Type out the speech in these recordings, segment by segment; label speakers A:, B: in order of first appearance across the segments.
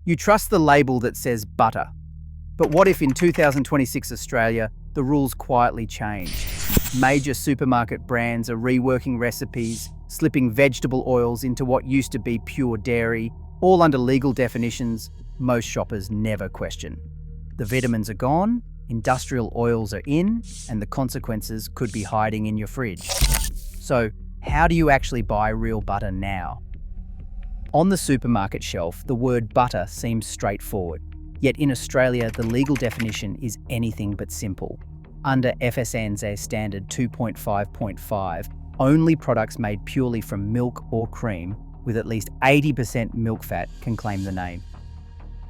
A: You trust the label that says butter. But what if in 2026 Australia, the rules quietly change? Major supermarket brands are reworking recipes, slipping vegetable oils into what used to be pure dairy, all under legal definitions most shoppers never question. The vitamins are gone, industrial oils are in, and the consequences could be hiding in your fridge. So, how do you actually buy real butter now? On the supermarket shelf, the word butter seems straightforward. Yet in Australia, the legal definition is anything but simple. Under FSN's standard 2.5.5, only products made purely from milk or cream with at least 80% milk fat can claim the name.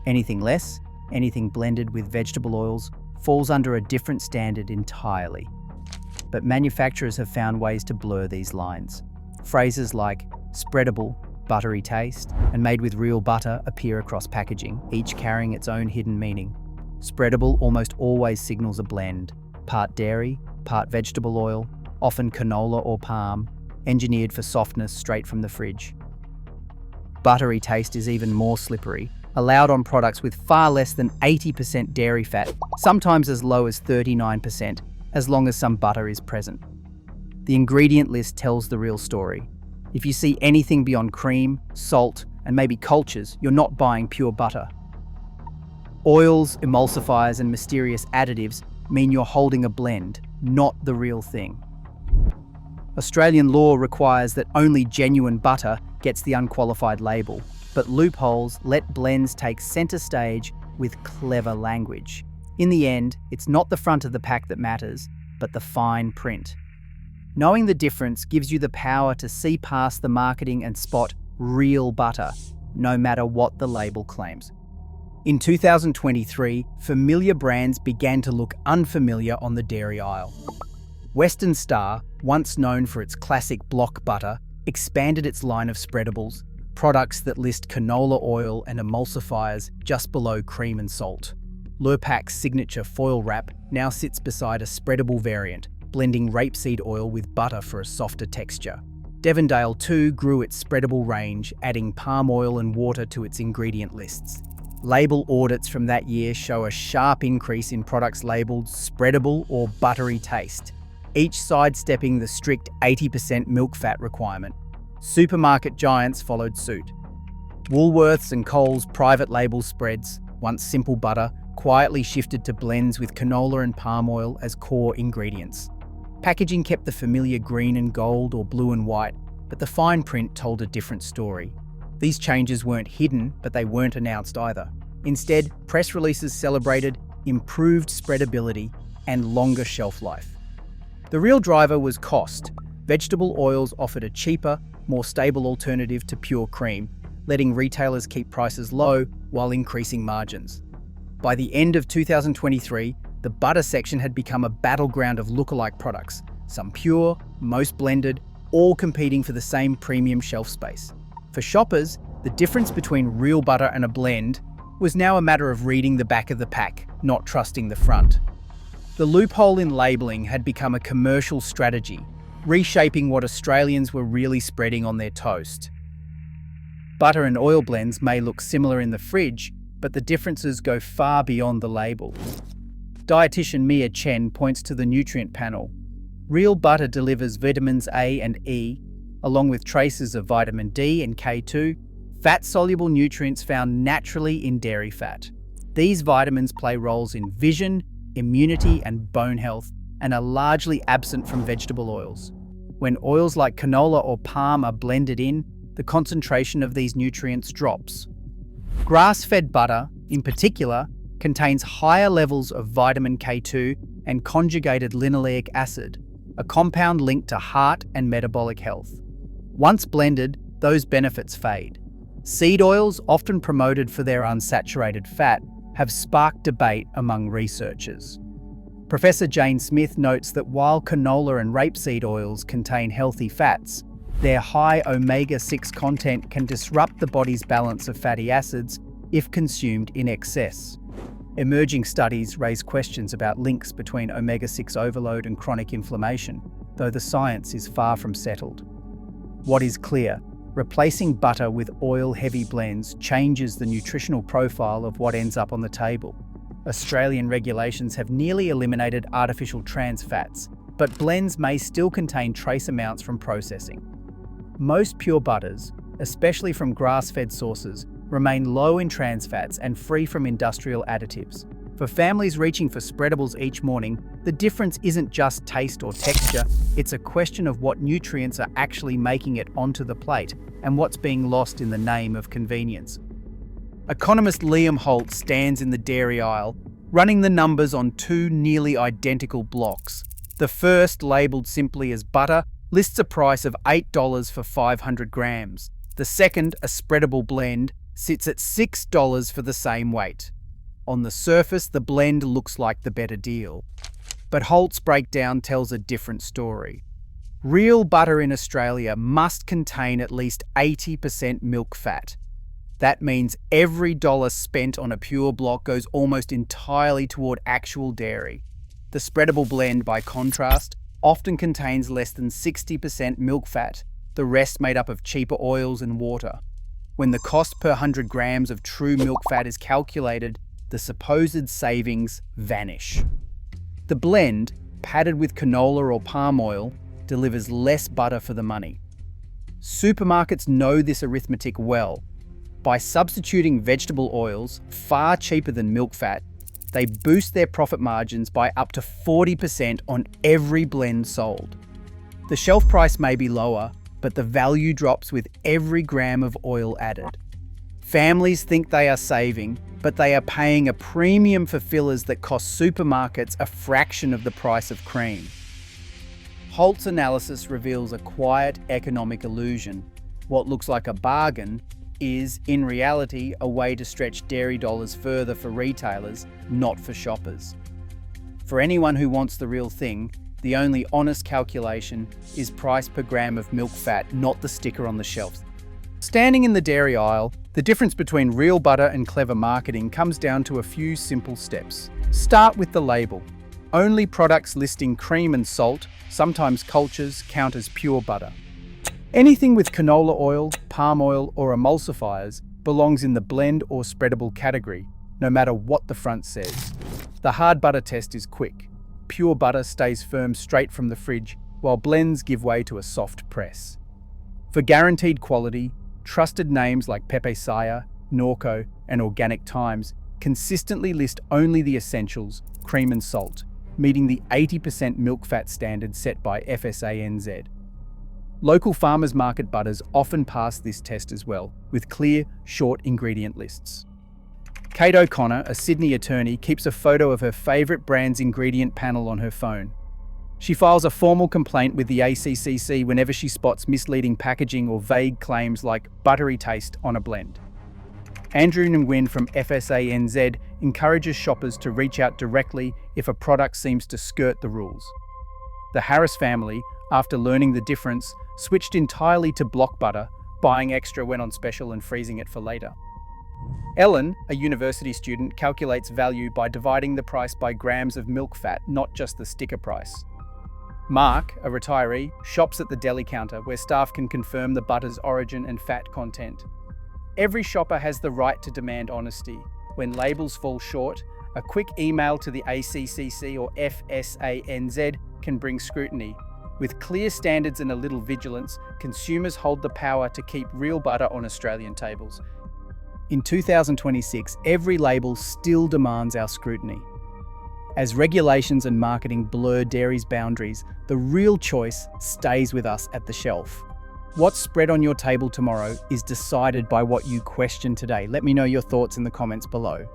A: Anything less, anything blended with vegetable oils, falls under a different standard entirely. But manufacturers have found ways to blur these lines. Phrases like spreadable, buttery taste, and made with real butter appear across packaging, each carrying its own hidden meaning. Spreadable almost always signals a blend, part dairy, part vegetable oil, often canola or palm, engineered for softness straight from the fridge. Buttery taste is even more slippery, allowed on products with far less than 80% dairy fat, sometimes as low as 39%, as long as some butter is present. The ingredient list tells the real story. If you see anything beyond cream, salt, and maybe cultures, you're not buying pure butter. Oils, emulsifiers, and mysterious additives mean you're holding a blend, not the real thing. Australian law requires that only genuine butter gets the unqualified label, but loopholes let blends take centre stage with clever language. In the end, it's not the front of the pack that matters, but the fine print. Knowing the difference gives you the power to see past the marketing and spot real butter, no matter what the label claims. In 2023, familiar brands began to look unfamiliar on the dairy aisle. Western Star, once known for its classic block butter, expanded its line of spreadables, products that list canola oil and emulsifiers just below cream and salt. Lurpak's signature foil wrap now sits beside a spreadable variant, blending rapeseed oil with butter for a softer texture. Devondale too grew its spreadable range, adding palm oil and water to its ingredient lists. Label audits from that year show a sharp increase in products labelled spreadable or buttery taste, each sidestepping the strict 80% milk fat requirement. Supermarket giants followed suit. Woolworths and Coles private label spreads, once simple butter, quietly shifted to blends with canola and palm oil as core ingredients. Packaging kept the familiar green and gold or blue and white, but the fine print told a different story. These changes weren't hidden, but they weren't announced either. Instead, press releases celebrated improved spreadability and longer shelf life. The real driver was cost. Vegetable oils offered a cheaper, more stable alternative to pure cream, letting retailers keep prices low while increasing margins. By the end of 2023, the butter section had become a battleground of lookalike products, some pure, most blended, all competing for the same premium shelf space. For shoppers, the difference between real butter and a blend was now a matter of reading the back of the pack, not trusting the front. The loophole in labelling had become a commercial strategy, reshaping what Australians were really spreading on their toast. Butter and oil blends may look similar in the fridge, but the differences go far beyond the label. Dietitian Mia Chen points to the nutrient panel. Real butter delivers vitamins A and E, along with traces of vitamin D and K2, fat-soluble nutrients found naturally in dairy fat. These vitamins play roles in vision, immunity, and bone health, and are largely absent from vegetable oils. When oils like canola or palm are blended in, the concentration of these nutrients drops. Grass-fed butter, in particular, contains higher levels of vitamin K2 and conjugated linoleic acid, a compound linked to heart and metabolic health. Once blended, those benefits fade. Seed oils, often promoted for their unsaturated fat, have sparked debate among researchers. Professor Jane Smith notes that while canola and rapeseed oils contain healthy fats, their high omega-6 content can disrupt the body's balance of fatty acids if consumed in excess. Emerging studies raise questions about links between omega-6 overload and chronic inflammation, though the science is far from settled. What is clear? Replacing butter with oil-heavy blends changes the nutritional profile of what ends up on the table. Australian regulations have nearly eliminated artificial trans fats, but blends may still contain trace amounts from processing. Most pure butters, especially from grass-fed sources, remain low in trans fats and free from industrial additives. For families reaching for spreadables each morning, the difference isn't just taste or texture, it's a question of what nutrients are actually making it onto the plate and what's being lost in the name of convenience. Economist Liam Holt stands in the dairy aisle, running the numbers on two nearly identical blocks. The first, labelled simply as butter, lists a price of $8 for 500 grams. The second, a spreadable blend, sits at $6 for the same weight. On the surface, the blend looks like the better deal. But Holt's breakdown tells a different story. Real butter in Australia must contain at least 80% milk fat. That means every dollar spent on a pure block goes almost entirely toward actual dairy. The spreadable blend, by contrast, often contains less than 60% milk fat, the rest made up of cheaper oils and water. When the cost per 100 grams of true milk fat is calculated, the supposed savings vanish. The blend, padded with canola or palm oil, delivers less butter for the money. Supermarkets know this arithmetic well. By substituting vegetable oils, far cheaper than milk fat, they boost their profit margins by up to 40% on every blend sold. The shelf price may be lower, but the value drops with every gram of oil added. Families think they are saving, but they are paying a premium for fillers that cost supermarkets a fraction of the price of cream. Holt's analysis reveals a quiet economic illusion. What looks like a bargain is, in reality, a way to stretch dairy dollars further for retailers, not for shoppers. For anyone who wants the real thing, the only honest calculation is price per gram of milk fat, not the sticker on the shelf. Standing in the dairy aisle, the difference between real butter and clever marketing comes down to a few simple steps. Start with the label. Only products listing cream and salt, sometimes cultures, count as pure butter. Anything with canola oil, palm oil, or emulsifiers belongs in the blend or spreadable category, no matter what the front says. The hard butter test is quick. Pure butter stays firm straight from the fridge, while blends give way to a soft press. For guaranteed quality, trusted names like Pepe Saya, Norco, and Organic Times consistently list only the essentials, cream and salt, meeting the 80% milk fat standard set by FSANZ. Local farmers market butters often pass this test as well, with clear, short ingredient lists. Kate O'Connor, a Sydney attorney, keeps a photo of her favourite brand's ingredient panel on her phone. She files a formal complaint with the ACCC whenever she spots misleading packaging or vague claims like buttery taste on a blend. Andrew Nguyen from FSANZ encourages shoppers to reach out directly if a product seems to skirt the rules. The Harris family, after learning the difference, switched entirely to block butter, buying extra when on special and freezing it for later. Ellen, a university student, calculates value by dividing the price by grams of milk fat, not just the sticker price. Mark, a retiree, shops at the deli counter where staff can confirm the butter's origin and fat content. Every shopper has the right to demand honesty. When labels fall short, a quick email to the ACCC or FSANZ can bring scrutiny. With clear standards and a little vigilance, consumers hold the power to keep real butter on Australian tables. In 2026, every label still demands our scrutiny. As regulations and marketing blur dairy's boundaries, the real choice stays with us at the shelf. What's spread on your table tomorrow is decided by what you question today. Let me know your thoughts in the comments below.